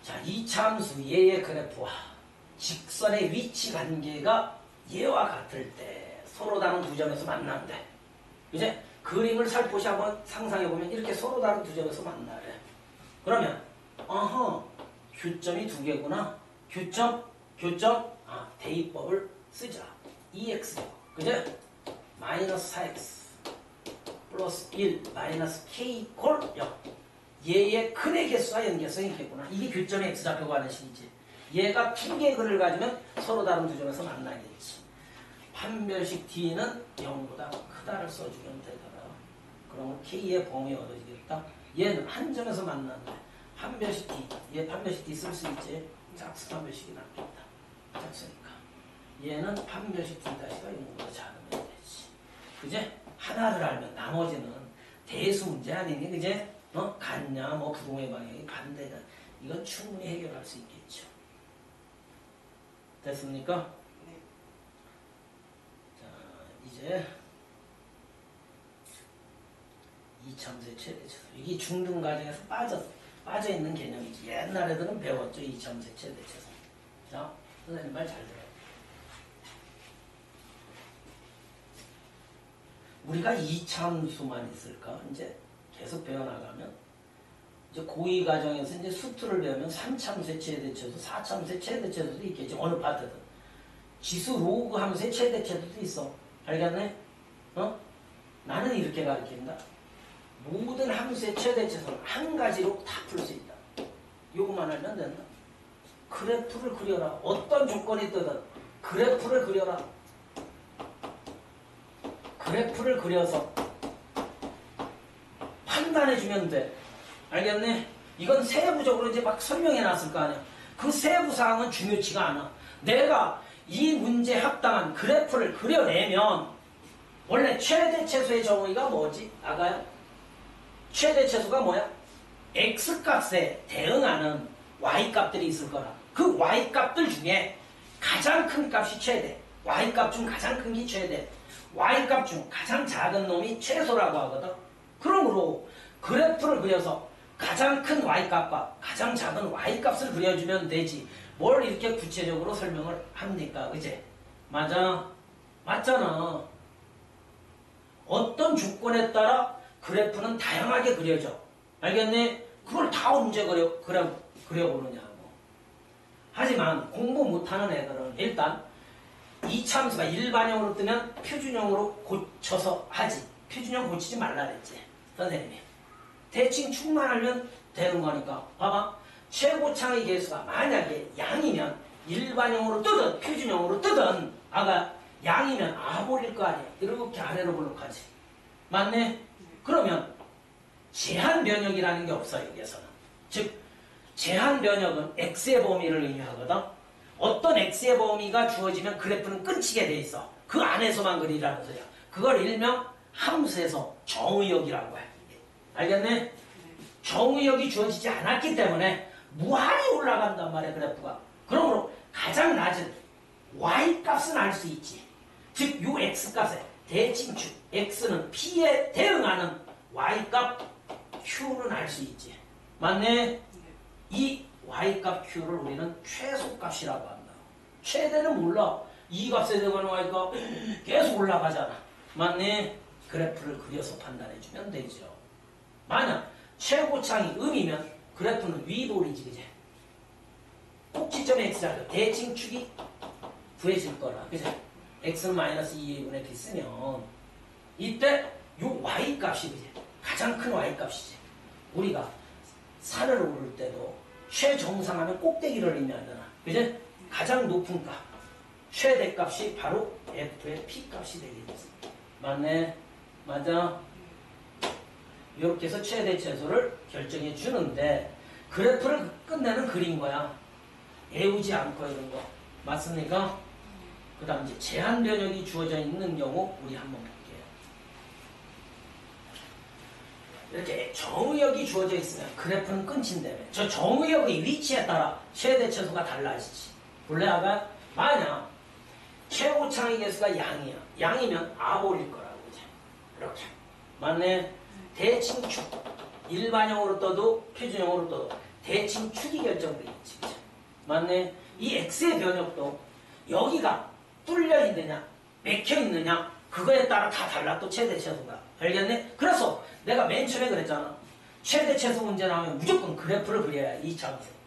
자, 이 참수 얘의 그래프와 직선의 위치 관계가 얘와 같을 때 서로 다른 두 점에서 만난대. 이제 그림을 살포시 한번 상상해보면 이렇게 서로 다른 두 점에서 만나래. 그러면 교점이 두 개구나. 교점? 대입법을 쓰자. 2x 그제? 마이너스 4x 플러스 1 마이너스 k 콜 0. 얘의 근의 개수와 연계성이 있겠구나. 이게 교점의 x좌표가 하는 식이지. 얘가 두 개의 근을 가지면 서로 다른 두 점에서 만나겠지. 판별식 d는 0보다 크다를 써주면 되더라. 그러면 k의 범위 얻어지겠다. 얘는 한 점에서 만난다. 판별식 d. 얘 판별식 d 쓸 수 있지. 짝수 판별식이 낫겠다. 짝수니까. 얘는 판별식 d-가 0보다 작으면 되지. 그제? 하나를 알면 나머지는 대수 문제 아니니? 그제? 같냐, 부동의 방향이 반대냐. 이건 충분히 해결할 수 있겠죠. 됐습니까? 네. 자, 이제 이참수의 최대차수. 이게 중등 과정에서 빠져 있는 개념이지. 옛날 애들은 배웠죠. 이참수의 최대차수. 자, 선생님 말 잘 들어요. 우리가 이참수만 있을까? 이제 계속 배워나가면 이제 고2 과정에서 이제 수투를 배우면 3참수의 최대차수, 4참수의 최대차수도 있겠지. 어느 파트든. 지수 로그 함수의 최대차수도 있어. 알겠네? 나는 이렇게 가르친다. 모든 함수의 최대차수는 한 가지로 다 풀 수 있다. 요것만 알면 된다. 그래프를 그려라. 어떤 조건이 뜨든 그래프를 그려라. 그래프를 그려서 판단해주면 돼. 알겠네? 이건 세부적으로 이제 막 설명해 놨을 거 아니야. 그 세부 사항은 중요치가 않아. 내가 이 문제에 합당한 그래프를 그려내면 원래 최대최소의 정의가 뭐지? 아가요? 최대최소가 뭐야? x값에 대응하는 y값들이 있을 거라. 그 y값들 중에 가장 큰 값이 최대. y값 중 가장 큰 게 최대. y값 중 가장 작은 놈이 최소라고 하거든. 그러므로 그래프를 그려서 가장 큰 y값과 가장 작은 y값을 그려주면 되지. 뭘 이렇게 구체적으로 설명을 합니까? 그제? 맞아. 맞잖아. 어떤 조건에 따라 그래프는 다양하게 그려져. 알겠니? 그걸 다 언제 그려보느냐고. 하지만 공부 못하는 애들은 일단 이차함수가 일반형으로 뜨면 표준형으로 고쳐서 하지. 표준형 고치지 말라 그랬지. 선생님이. 대칭 축만 하면 되는 거니까. 봐봐. 최고창의 개수가 만약에 양이면 일반형으로 뜨든 표준형으로 뜨든 아가 양이면 아볼일 거 아니야. 이렇게 아래로 볼록하지. 맞네? 그러면 제한 변역이라는 게 없어요. 여기에서는. 즉 제한 변역은 x의 범위를 의미하거든. 어떤 x의 범위가 주어지면 그래프는 끊치게 돼 있어. 그 안에서만 그리라는 소리야. 그걸 일명 함수에서 정의역이라고 해. 알겠네? 정의역이 주어지지 않았기 때문에 무한히 올라간단 말이야, 그래프가. 그러므로 가장 낮은 y값은 알 수 있지. 즉, 요 x값의 대칭축 x는 p에 대응하는 y값 q는 알 수 있지. 맞네? 이 y값 q를 우리는 최소값이라고 한다. 최대는 몰라. 이 값에 대응하는 y값 계속 올라가잖아. 맞네? 그래프를 그려서 판단해주면 되죠. 만약 최고창이 음이면 그래프는 위볼이지, 그제? 꼭지점의 x좌표 대칭축이 구해질 거라, 그제? x는 마이너스 2a분의 b 쓰면 이때 요 y값이, 그제? 가장 큰 y값이지. 우리가 산을 오를 때도 최정상하면 꼭대기를 의미하잖아, 그제? 가장 높은 값 최대값이 바로 f의 p값이 되겠지. 맞네? 맞아? 이렇게 해서 최대 최소를 결정해 주는데 그래프를 끝내는 그린 거야. 애우지 않고 이런 거. 맞습니까? 그 다음 이제 제한 변역이 주어져 있는 경우 우리 한번 볼게요. 이렇게 정의역이 주어져 있으면 그래프는 끊긴다며. 저 정의역의 위치에 따라 최대 최소가 달라지지. 본래 아까 만약 최고창의 개수가 양이야. 양이면 아볼일 거라고. 이제 이렇게. 맞네? 대칭축. 일반형으로 떠도 표준형으로 떠도 대칭축이 결정되겠지. 그죠? 맞네? 이 x의 변역도 여기가 뚫려 있느냐 막혀 있느냐 그거에 따라 다 달라. 또 최대 최소가. 알겠네? 그래서 내가 맨 처음에 그랬잖아. 최대 최소 문제 나오면 무조건 그래프를 그려야 2차함수.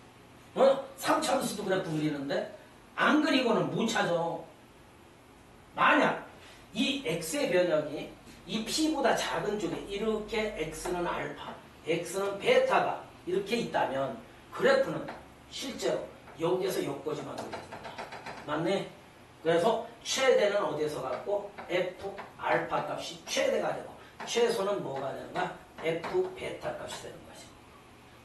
3차함수도 그래프 그리는데 안 그리고는 못 찾아. 만약 이 x의 변역이 이 p보다 작은 쪽에 이렇게 x는 알파, x는 베타가 이렇게 있다면 그래프는 실제로 여기에서 여기까지만 그려진다. 맞네? 그래서 최대는 어디에서 갖고 f 알파 값이 최대가 되고 최소는 뭐가 되는가? f 베타 값이 되는 거지.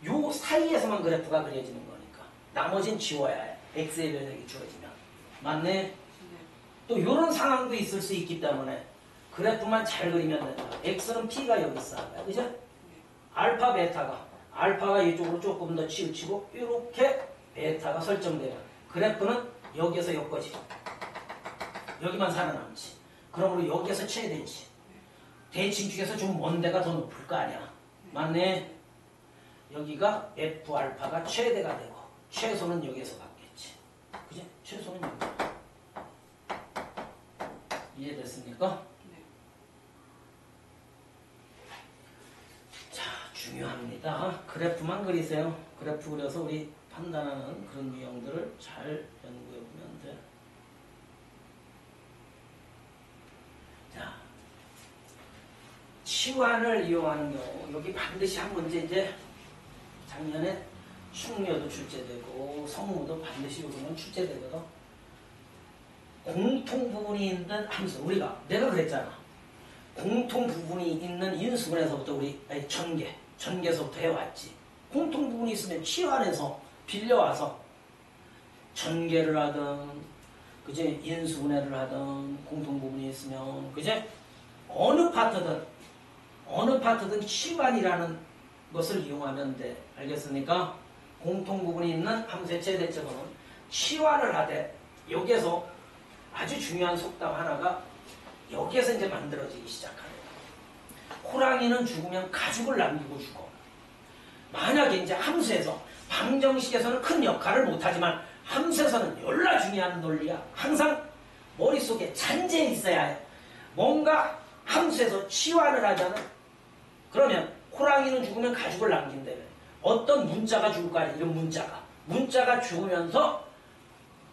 요 사이에서만 그래프가 그려지는 거니까 나머지는 지워야 해. x의 변역이 주어지면. 맞네? 또 이런 상황도 있을 수 있기 때문에 그래프만 잘 그리면 된다. x는 p가 여기 있어. 그죠? 알파 베타가 알파가 이쪽으로 조금 더 치우치고 이렇게 베타가 설정되면 그래프는 여기에서 여기까지 여기만 살아남지. 그러므로 여기에서 최대지. 대칭축에서 좀 먼 데가 더 높을 거 아니야. 맞네? 여기가 f 알파가 최대가 되고 최소는 여기에서 갖겠지. 그지? 최소는 여기. 이해됐습니까? 자, 중요합니다. 그래프만 그리세요. 그래프 그려서 우리 판단하는 그런 유형들을 잘 연구해 보면 돼. 자, 치환을 이용하는 경우 여기 반드시 한 문제 이제 작년에 충료도 출제되고 성무도 반드시 요즘은 출제되거든. 공통 부분이 있는 함수. 우리가 내가 그랬잖아. 공통 부분이 있는 인수분에서부터 우리 전개서부터 해왔지. 공통 부분이 있으면 치환해서 빌려와서 전개를 하든 그제 인수분해를 하든 공통 부분이 있으면 그제 어느 파트든 치환이라는 것을 이용하면 돼. 알겠습니까? 공통 부분이 있는 함수의 최대적으로는 치환을 하되 여기에서 아주 중요한 속담 하나가 여기에서 이제 만들어지기 시작하네요. 호랑이는 죽으면 가죽을 남기고 죽어. 만약에 이제 함수에서 방정식에서는 큰 역할을 못하지만 함수에서는 열나 중요한 논리야. 항상 머릿속에 잔재해 있어야 해. 뭔가 함수에서 치환을 하잖아. 그러면 호랑이는 죽으면 가죽을 남긴다며. 어떤 문자가 죽을까? 이런 문자가 죽으면서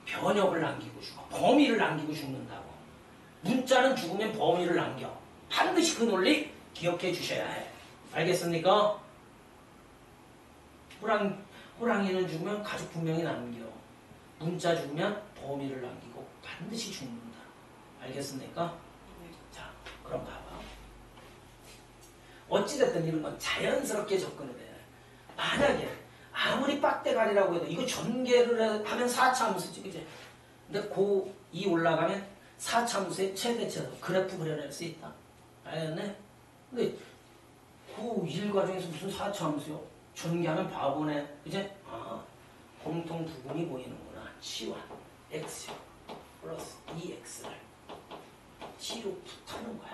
변역을 남기고 죽어. 범위를 남기고 죽는다고. 문자는 죽으면 범위를 남겨. 반드시 그 논리 기억해 주셔야 해. 알겠습니까? 호랑이는 죽으면 가죽 분명히 남겨. 문자 죽으면 범위를 남기고 반드시 죽는다. 알겠습니까? 네. 자, 그럼 봐봐. 어찌됐든 이런 건 자연스럽게 접근을 해. 만약에 아무리 빡대가리라고 해도 이거 전개를 하면 4차 함수지, 그지? 근데 고2 올라가면 4차 함수의 최대치에서 그래프 그려낼 수 있다. 알겠네? 근데 고1 과정에서 무슨 4차 함수요? 전개하면 바보네. 그지? 아, 공통 부분이 보이는구나. 치환 x 플러스 2x를 t로 붙하는 거야.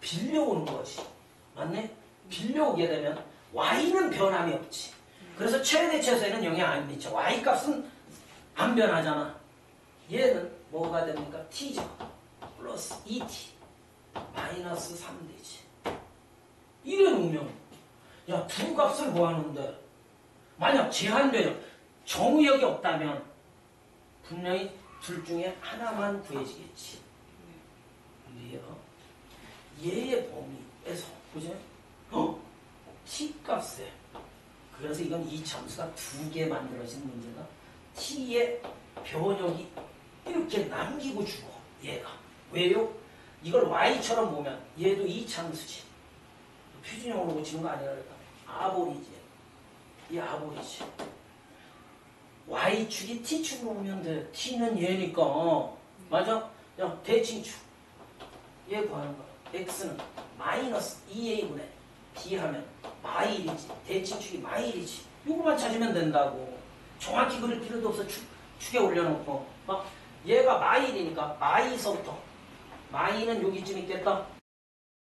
빌려오는 거지. 맞네? 빌려오게 되면 y는 변함이 없지. 그래서 최대치에서는 영향 안 미쳐. y 값은 안 변하잖아. 얘는 뭐가 됩니까? t죠. 플러스 2t 마이너스 3되지. 이래 놓으면 야, 두 값을 구하는데 만약 제한되어 정의역이 없다면 분명히 둘 중에 하나만 구해지겠지. 이게요. 얘의 범위에서 그죠? t 값에 그래서 이건 이 함수가 두 개 만들어진 문제가 t의 변역이 이렇게 남기고 죽어. 얘가 왜요? 이걸 y처럼 보면 얘도 이 함수지. 표준형으로 고치는 거 아니라 그럴까? 아보리지. 이 아보리지. y축이 t축으로 오면 돼. t는 얘니까. 맞아? 야, 대칭축. 얘 구하는 거야. x는 마이너스 2a분의 b 하면 마일이지. 대칭축이 마일이지. 이거만 찾으면 된다고. 정확히 그릴 필요도 없어. 축에 올려놓고. 얘가 마일이니까 마이서부터. 마이는 여기쯤 있겠다.